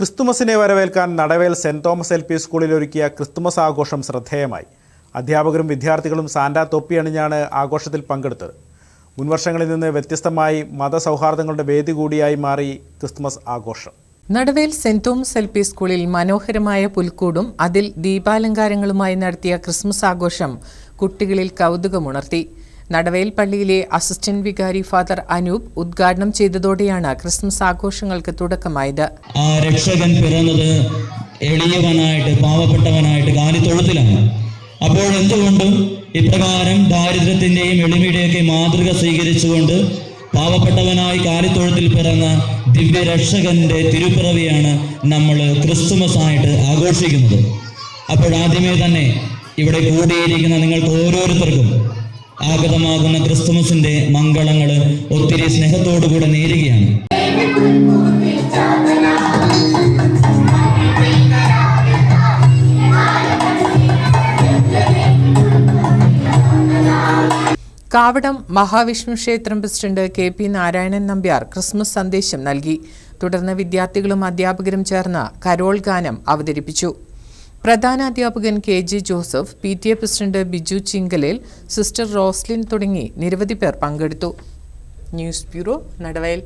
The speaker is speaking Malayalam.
ക്രിസ്തുമസിനെ വരവേൽക്കാൻ നടവേൽ സെന്റ് തോമസ് LP സ്കൂളിൽ ഒരുക്കിയ ക്രിസ്തുമസ് ആഘോഷം ശ്രദ്ധേയമായി. അധ്യാപകരും വിദ്യാർത്ഥികളും സാന്റാ തൊപ്പി അണിഞ്ഞാണ് ആഘോഷത്തിൽ പങ്കെടുത്തത്. മുൻവർഷങ്ങളിൽ നിന്ന് വ്യത്യസ്തമായി മതസൗഹാർദ്ദങ്ങളുടെ വേദി കൂടിയായി മാറി ക്രിസ്തുമസ് ആഘോഷം. നടവേൽ സെന്റ് തോമസ് LP സ്കൂളിൽ മനോഹരമായ പുൽക്കൂടും അതിൽ ദീപാലങ്കാരങ്ങളുമായി നടത്തിയ ക്രിസ്മസ് ആഘോഷം കുട്ടികളിൽ കൗതുകമുണർത്തി. നടവേൽ പള്ളിയിലെ അസിസ്റ്റന്റ് വികാരി ഫാദർ അനൂപ് ഉദ്ഘാടനം ചെയ്തതോടെയാണ് ക്രിസ്മസ് ആഘോഷങ്ങൾക്ക് തുടക്കമായത്. ആ രക്ഷകൻ പിറന്നത് എളിയവനായിട്ട്, പാവപ്പെട്ടവനായിട്ട് കാലിത്തൊഴുത്തിലാണ്. അപ്പോൾ എന്തുകൊണ്ടും ഇപ്രകാരം ദാരിദ്ര്യത്തിന്റെയും എളിമയുടെയൊക്കെ മാതൃക സ്വീകരിച്ചുകൊണ്ട് പാവപ്പെട്ടവനായി കാലിത്തൊഴുത്തിൽ പിറന്ന ദിവ്യരക്ഷകന്റെ തിരുപ്പിറവിയാണ് നമ്മൾ ക്രിസ്തുമസ് ആയിട്ട് ആഘോഷിക്കുന്നത്. അപ്പോൾ ആദ്യമേ തന്നെ ഇവിടെ കൂടിയിരിക്കുന്ന നിങ്ങൾക്ക് ഓരോരുത്തർക്കും ആഗതമാകുന്ന ക്രിസ്തുമസിന്റെ മംഗളങ്ങൾ ഒത്തിരി സ്നേഹത്തോടുകൂടെ നേരുകയാണ്. കാവടം മഹാവിഷ്ണു ക്ഷേത്രം president KP Narayanan Nambiar Christmas സന്ദേശം നൽകി. തുടർന്ന് വിദ്യാർത്ഥികളും അധ്യാപകരും ചേർന്ന് കരോൾ ഗാനം അവതരിപ്പിച്ചു. പ്രധാനാധ്യാപകൻ KG Joseph, PTA president Biju Chingalel, sister Roslin തുടങ്ങി നിരവധി പേർ പങ്കെടുത്തു. News bureau, നടവേൽ.